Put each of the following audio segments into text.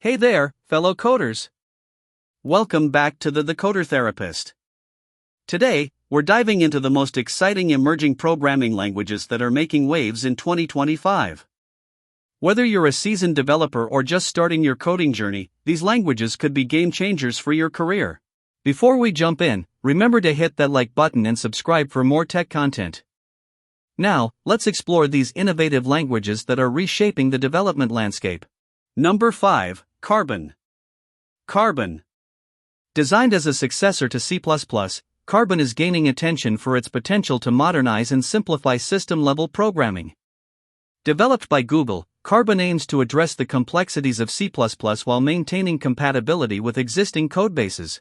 Hey there, fellow coders. Welcome back to the Coder Therapist. Today, we're diving into the most exciting emerging programming languages that are making waves in 2025. Whether you're a seasoned developer or just starting your coding journey, these languages could be game changers for your career. Before we jump in, remember to hit that like button and subscribe for more tech content. Now, let's explore these innovative languages that are reshaping the development landscape. Number 5, Carbon. Carbon. Designed as a successor to C++, Carbon is gaining attention for its potential to modernize and simplify system-level programming. Developed by Google, Carbon aims to address the complexities of C++ while maintaining compatibility with existing codebases.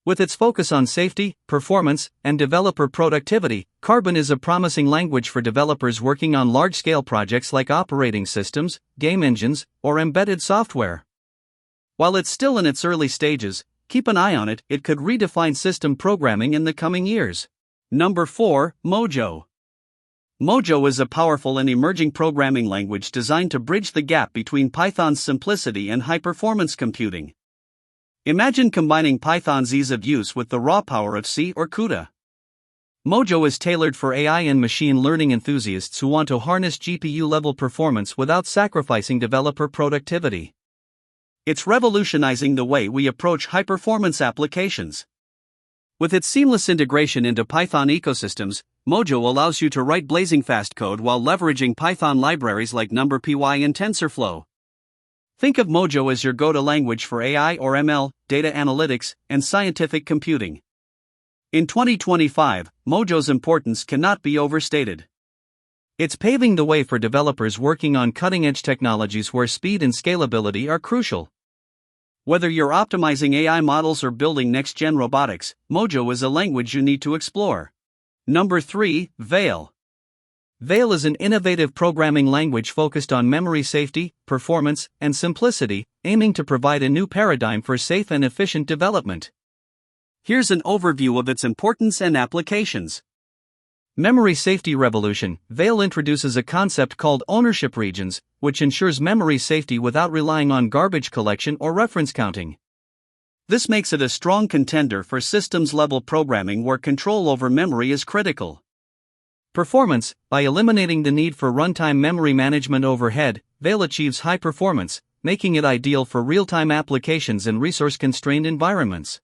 With its focus on safety, performance, and developer productivity, Carbon is a promising language for developers working on large-scale projects like operating systems, game engines, or embedded software. While it's still in its early stages, keep an eye on it, it could redefine system programming in the coming years. Number 4, Mojo. Mojo is a powerful and emerging programming language designed to bridge the gap between Python's simplicity and high-performance computing. Imagine combining Python's ease of use with the raw power of C or CUDA. Mojo is tailored for AI and machine learning enthusiasts who want to harness GPU-level performance without sacrificing developer productivity. It's revolutionizing the way we approach high-performance applications. With its seamless integration into Python ecosystems, Mojo allows you to write blazing fast code while leveraging Python libraries like NumPy and TensorFlow. Think of Mojo as your go-to language for AI or ML, data analytics, and scientific computing. In 2025, Mojo's importance cannot be overstated. It's paving the way for developers working on cutting-edge technologies where speed and scalability are crucial. Whether you're optimizing AI models or building next-gen robotics, Mojo is a language you need to explore. Number 3, Vale. Vale is an innovative programming language focused on memory safety, performance, and simplicity, aiming to provide a new paradigm for safe and efficient development. Here's an overview of its importance and applications. Memory Safety Revolution. Vale introduces a concept called ownership regions, which ensures memory safety without relying on garbage collection or reference counting. This makes it a strong contender for systems-level programming where control over memory is critical. Performance. By eliminating the need for runtime memory management overhead, Vale achieves high performance, making it ideal for real-time applications and resource-constrained environments.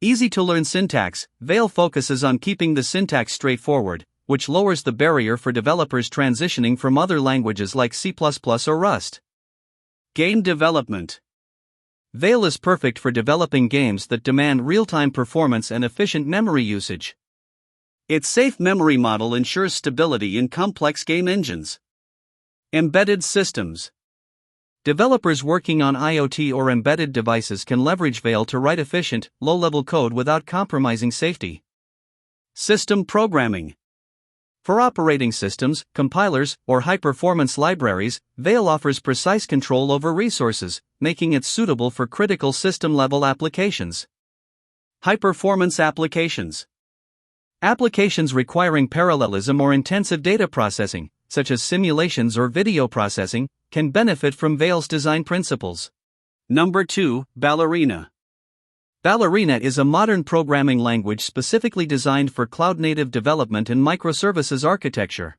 Easy-to-learn syntax. Vale focuses on keeping the syntax straightforward, which lowers the barrier for developers transitioning from other languages like C++ or Rust. Game development. Vale is perfect for developing games that demand real-time performance and efficient memory usage. Its safe memory model ensures stability in complex game engines. Embedded systems. Developers working on IoT or embedded devices can leverage Vale to write efficient, low-level code without compromising safety. System programming. For operating systems, compilers, or high-performance libraries, Vale offers precise control over resources, making it suitable for critical system-level applications. High-performance applications. Applications requiring parallelism or intensive data processing, such as simulations or video processing, can benefit from Vale's design principles. Number 2, Ballerina. Ballerina is a modern programming language specifically designed for cloud-native development and microservices architecture.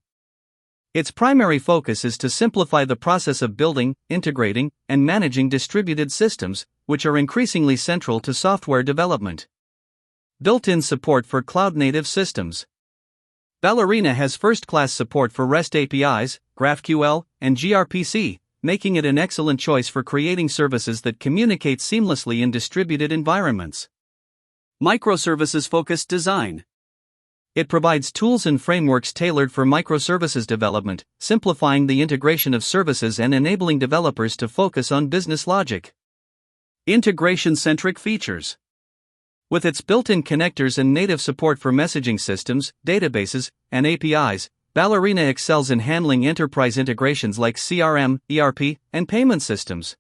Its primary focus is to simplify the process of building, integrating, and managing distributed systems, which are increasingly central to software development. Built-in support for cloud-native systems. Ballerina has first-class support for REST APIs, GraphQL, and gRPC, making it an excellent choice for creating services that communicate seamlessly in distributed environments. Microservices-focused design. It provides tools and frameworks tailored for microservices development, simplifying the integration of services and enabling developers to focus on business logic. Integration-centric features. With its built-in connectors and native support for messaging systems, databases, and APIs, Ballerina excels in handling enterprise integrations like CRM, ERP, and payment systems.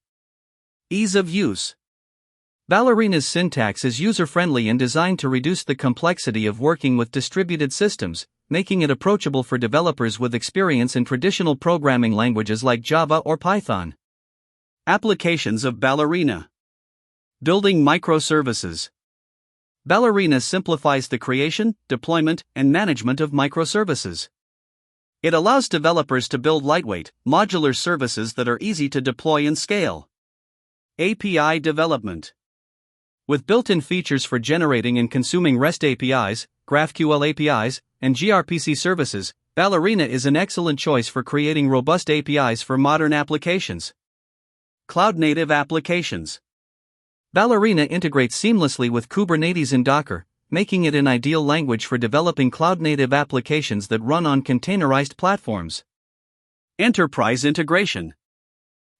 Ease of use. Ballerina's syntax is user-friendly and designed to reduce the complexity of working with distributed systems, making it approachable for developers with experience in traditional programming languages like Java or Python. Applications of Ballerina. Building microservices. Ballerina simplifies the creation, deployment, and management of microservices. It allows developers to build lightweight, modular services that are easy to deploy and scale. API development. With built-in features for generating and consuming REST APIs, GraphQL APIs, and gRPC services, Ballerina is an excellent choice for creating robust APIs for modern applications. Cloud-native applications. Ballerina integrates seamlessly with Kubernetes and Docker, making it an ideal language for developing cloud-native applications that run on containerized platforms. Enterprise integration.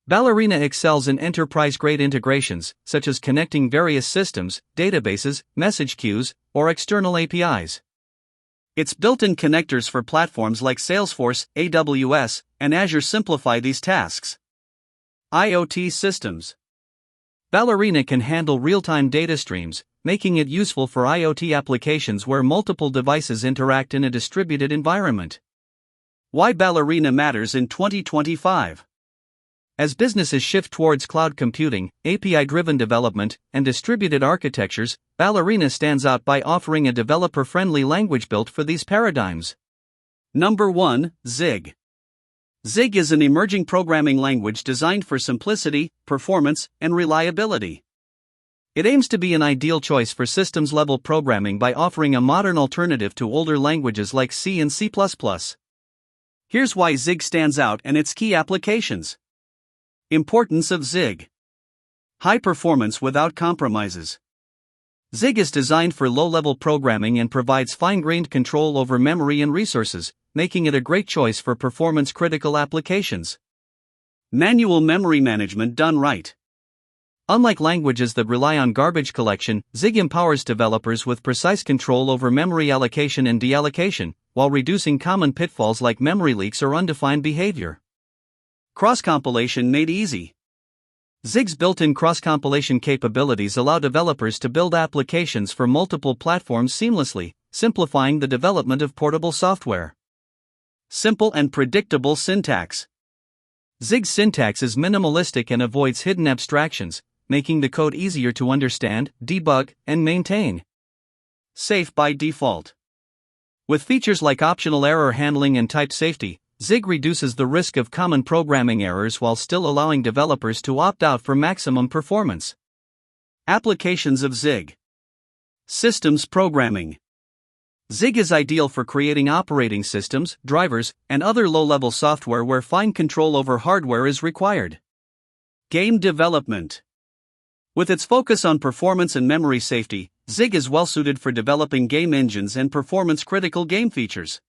Ballerina excels in enterprise-grade integrations, such as connecting various systems, databases, message queues, or external APIs. Its built-in connectors for platforms like Salesforce, AWS, and Azure simplify these tasks. IoT systems. Ballerina can handle real-time data streams, making it useful for IoT applications where multiple devices interact in a distributed environment. Why Ballerina matters in 2025. As businesses shift towards cloud computing, API-driven development, and distributed architectures, Ballerina stands out by offering a developer-friendly language built for these paradigms. Number 1, Zig. Zig is an emerging programming language designed for simplicity, performance, and reliability. It aims to be an ideal choice for systems-level programming by offering a modern alternative to older languages like C and C++. Here's why Zig stands out and its key applications. Importance of Zig. High performance without compromises. Zig is designed for low-level programming and provides fine-grained control over memory and resources, making it a great choice for performance-critical applications. Manual memory management done right. Unlike languages that rely on garbage collection, Zig empowers developers with precise control over memory allocation and deallocation, while reducing common pitfalls like memory leaks or undefined behavior. Cross-compilation made easy. Zig's built-in cross-compilation capabilities allow developers to build applications for multiple platforms seamlessly, simplifying the development of portable software. Simple and predictable syntax. Zig's syntax is minimalistic and avoids hidden abstractions, making the code easier to understand, debug, and maintain. Safe by default. With features like optional error handling and type safety, Zig reduces the risk of common programming errors while still allowing developers to opt out for maximum performance. Applications of Zig. Systems programming. Zig is ideal for creating operating systems, drivers, and other low-level software where fine control over hardware is required. Game development. With its focus on performance and memory safety, Zig is well-suited for developing game engines and performance-critical game features.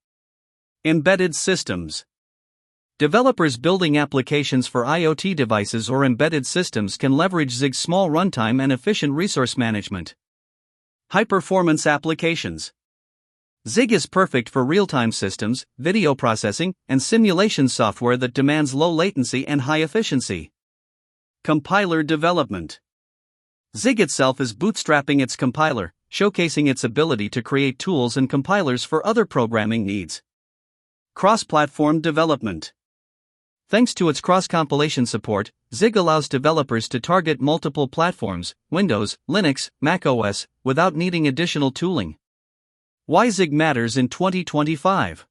Embedded systems. Developers building applications for IoT devices or embedded systems can leverage Zig's small runtime and efficient resource management. High-performance applications. Zig is perfect for real-time systems, video processing, and simulation software that demands low latency and high efficiency. Compiler development. Zig itself is bootstrapping its compiler, showcasing its ability to create tools and compilers for other programming needs. Cross-platform development. Thanks to its cross-compilation support, Zig allows developers to target multiple platforms, Windows, Linux, macOS, without needing additional tooling. Why Zig matters in 2025.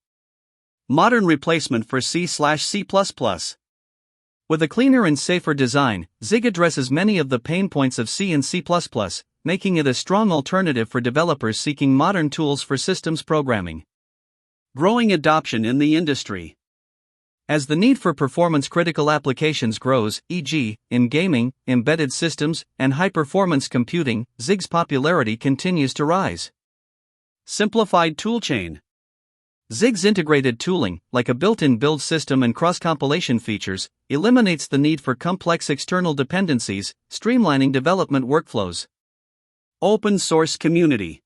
Modern replacement for C/C++. With a cleaner and safer design, Zig addresses many of the pain points of C and C++, making it a strong alternative for developers seeking modern tools for systems programming. Growing adoption in the industry. As the need for performance-critical applications grows, e.g., in gaming, embedded systems, and high-performance computing, Zig's popularity continues to rise. Simplified toolchain. Zig's integrated tooling, like a built-in build system and cross-compilation features, eliminates the need for complex external dependencies, streamlining development workflows. Open source community.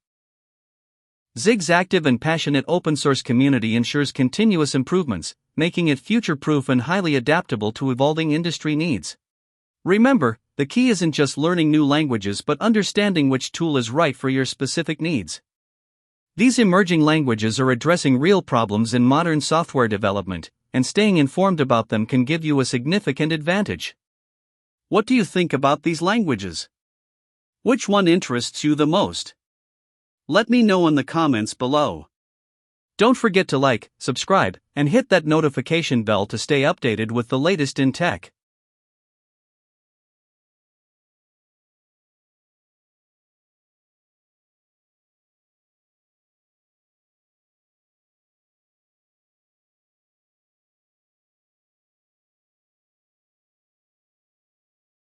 Zig's active and passionate open-source community ensures continuous improvements, making it future-proof and highly adaptable to evolving industry needs. Remember, the key isn't just learning new languages but understanding which tool is right for your specific needs. These emerging languages are addressing real problems in modern software development, and staying informed about them can give you a significant advantage. What do you think about these languages? Which one interests you the most? Let me know in the comments below. Don't forget to like, subscribe, and hit that notification bell to stay updated with the latest in tech.